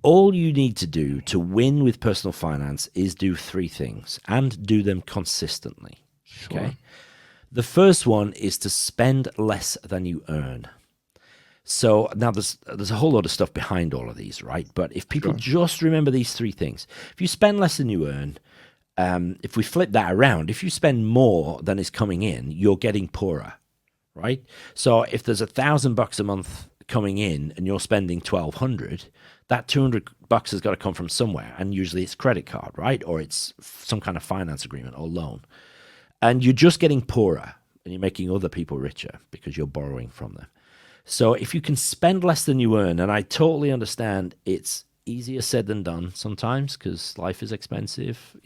all you need to do to win with personal finance is do three things and do them consistently. Sure. Okay. The first one is to spend less than you earn. So now there's a whole lot of stuff behind all of these, right? But if people just remember these three things, if you spend less than you earn, if we flip that around, if you spend more than is coming in, you're getting poorer, right? So if there's $1,000 a month coming in and you're spending 1,200, that $200 has got to come from somewhere, and usually it's credit card, right? Or it's some kind of finance agreement or loan, and you're just getting poorer, and you're making other people richer because you're borrowing from them. So if you can spend less than you earn, and I totally understand it's easier said than done sometimes because life is expensive,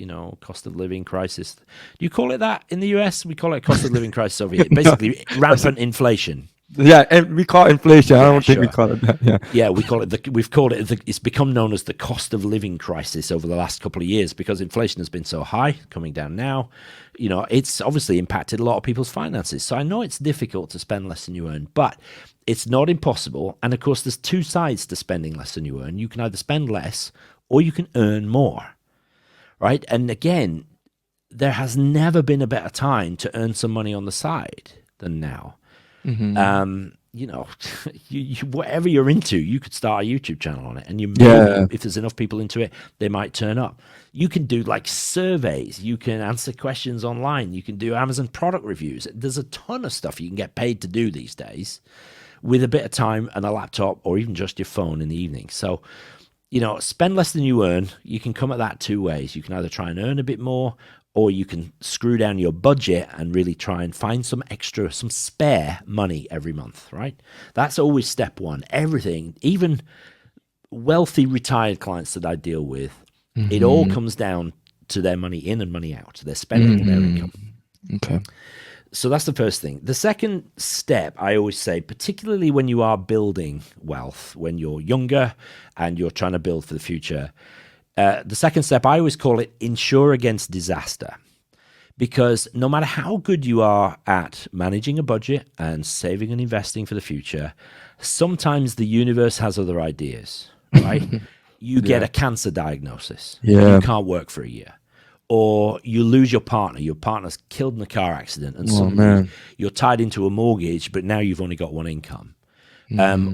cost of living crisis. Do you call it that in the US? We call it cost of living crisis over here. Basically, rampant inflation. Yeah, and we call it inflation. I don't think we call it that. Yeah, we call it we've called it it's become known as the cost of living crisis over the last couple of years because inflation has been so high, coming down now. It's obviously impacted a lot of people's finances. So I know it's difficult to spend less than you earn, but it's not impossible. And of course, there's two sides to spending less than you earn. You can either spend less or you can earn more, right? And again, there has never been a better time to earn some money on the side than now. Mm-hmm. Whatever you're into, you could start a YouTube channel on it, and if there's enough people into it, they might turn up. You can do like surveys, you can answer questions online, you can do Amazon product reviews. There's a ton of stuff you can get paid to do these days with a bit of time and a laptop or even just your phone in the evening. So, spend less than you earn. You can come at that two ways. You can either try and earn a bit more, or you can screw down your budget and really try and find some spare money every month, right? That's always step one. Everything, even wealthy retired clients that I deal with, it all comes down to their money in and money out. They're spending their income. Okay. So that's the first thing. The second step, I always say, particularly when you are building wealth, when you're younger and you're trying to build for the future, the second step, I always call it insure against disaster, because no matter how good you are at managing a budget and saving and investing for the future, sometimes the universe has other ideas, right? You get a cancer diagnosis. You can't work for a year. Or you lose your partner. Your partner's killed in a car accident, and suddenly you're tied into a mortgage, but now you've only got one income.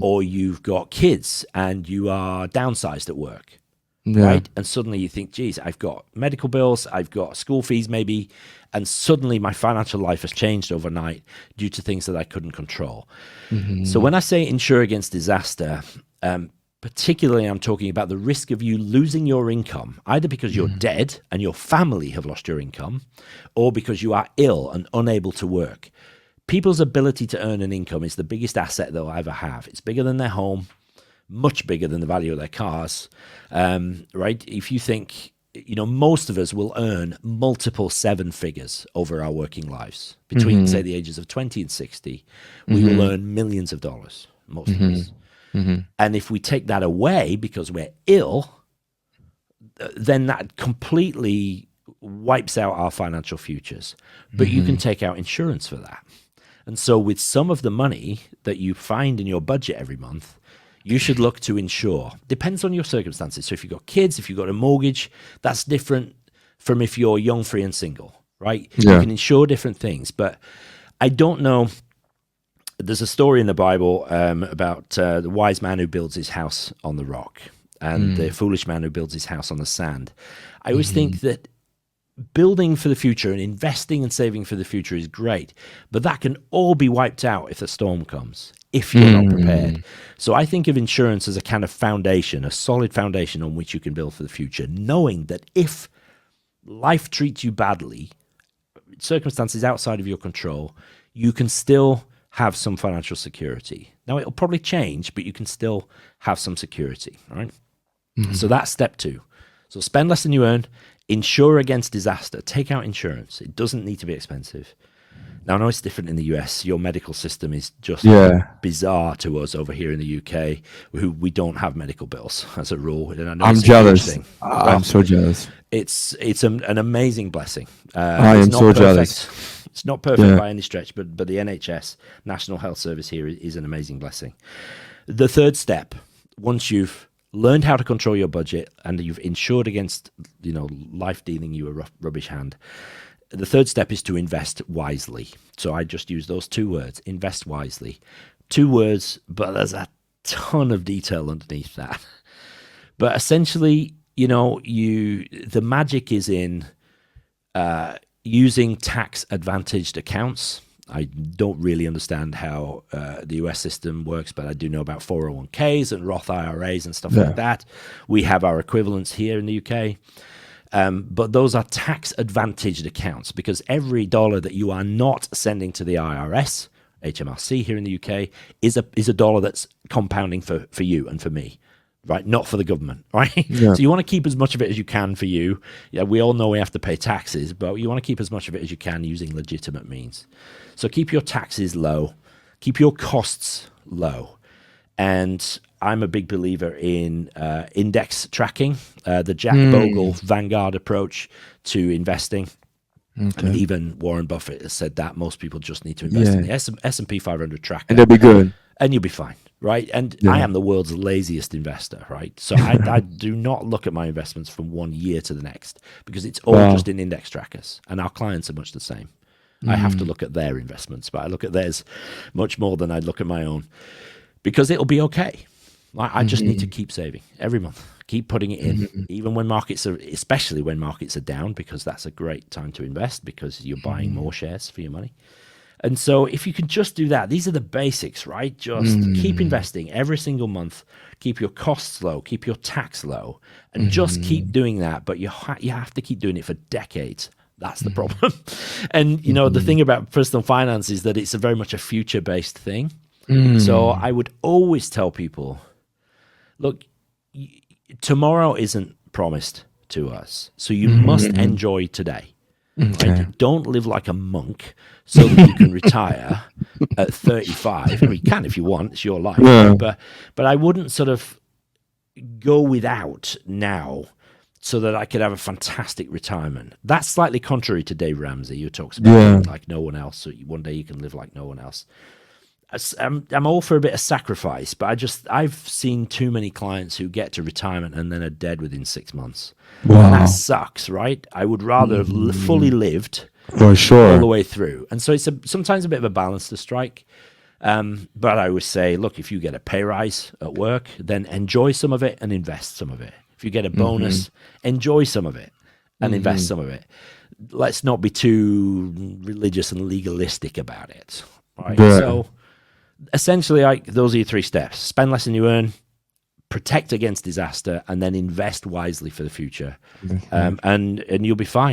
Or you've got kids and you are downsized at work. Right? And suddenly you think, geez, I've got medical bills, I've got school fees maybe, and suddenly my financial life has changed overnight due to things that I couldn't control. So when I say insure against disaster, particularly I'm talking about the risk of you losing your income, either because you're dead and your family have lost your income, or because you are ill and unable to work. People's ability to earn an income is the biggest asset they'll ever have. It's bigger than their home, much bigger than the value of their cars, right? If you think, most of us will earn multiple seven figures over our working lives. Between, say, the ages of 20 and 60, we will earn millions of dollars, most of us. And if we take that away because we're ill, then that completely wipes out our financial futures. But you can take out insurance for that. And so with some of the money that you find in your budget every month, you should look to insure. Depends on your circumstances. So if you've got kids, if you've got a mortgage, that's different from if you're young, free, and single, right? You can insure different things. But I don't know. There's a story in the Bible about the wise man who builds his house on the rock and the foolish man who builds his house on the sand. I always think that building for the future and investing and saving for the future is great, but that can all be wiped out if a storm comes, if you're not prepared. So I think of insurance as a kind of foundation, a solid foundation on which you can build for the future, knowing that if life treats you badly, circumstances outside of your control, you can still have some financial security. Now, it'll probably change, but you can still have some security, right? So that's step two. So spend less than you earn, insure against disaster, take out insurance. It doesn't need to be expensive. Now, I know it's different in the US. Your medical system is just bizarre to us over here in the UK, who we don't have medical bills as a rule. And I know I'm jealous. I'm so jealous. It's an amazing blessing. I am so jealous. It's not perfect by any stretch, but the NHS, National Health Service here, is an amazing blessing. The third step, once you've learned how to control your budget, and you've insured against, life dealing you a rubbish hand. The third step is to invest wisely. So I just use those 2 words, invest wisely. 2 words, but there's a ton of detail underneath that. But essentially, the magic is in using tax-advantaged accounts. I don't really understand how the US system works, but I do know about 401ks and Roth IRAs and stuff like that. We have our equivalents here in the UK. But those are tax-advantaged accounts, because every dollar that you are not sending to the IRS, HMRC here in the UK, is a dollar that's compounding for you and for me. Right, not for the government, right? Yeah. So you want to keep as much of it as you can for you. Yeah, we all know we have to pay taxes, but you want to keep as much of it as you can using legitimate means. So keep your taxes low, keep your costs low. And I'm a big believer in index tracking, the Jack Bogle Vanguard approach to investing. Okay. And even Warren Buffett has said that most people just need to invest in the S&P 500 tracker. And they'll be good. And you'll be fine. Right. And I am the world's laziest investor. Right. So I do not look at my investments from 1 year to the next, because it's all just in index trackers. And our clients are much the same. I have to look at their investments, but I look at theirs much more than I look at my own, because it'll be okay. I just need to keep saving every month, keep putting it in, even when especially when markets are down, because that's a great time to invest, because you're buying more shares for your money. And so if you can just do that, these are the basics, right? Just keep investing every single month, keep your costs low, keep your tax low, and just keep doing that. But you have to keep doing it for decades. That's the problem. And, the thing about personal finance is that it's very much a future-based thing. So I would always tell people, look, tomorrow isn't promised to us. So you must enjoy today. Okay. Right? Don't live like a monk so that you can retire at 35. I mean, you can if you want, it's your life. Yeah. But I wouldn't sort of go without now so that I could have a fantastic retirement. That's slightly contrary to Dave Ramsey, who talks about living like no one else, so one day you can live like no one else. I'm all for a bit of sacrifice, but I've seen too many clients who get to retirement and then are dead within 6 months. Wow. And that sucks, right? I would rather have fully lived for sure all the way through. And so it's sometimes a bit of a balance to strike. But I always say, look, if you get a pay rise at work, then enjoy some of it and invest some of it. If you get a bonus, enjoy some of it and invest some of it. Let's not be too religious and legalistic about it, right? Yeah. So essentially, those are your 3 steps. Spend less than you earn, protect against disaster, and then invest wisely for the future. And you'll be fine.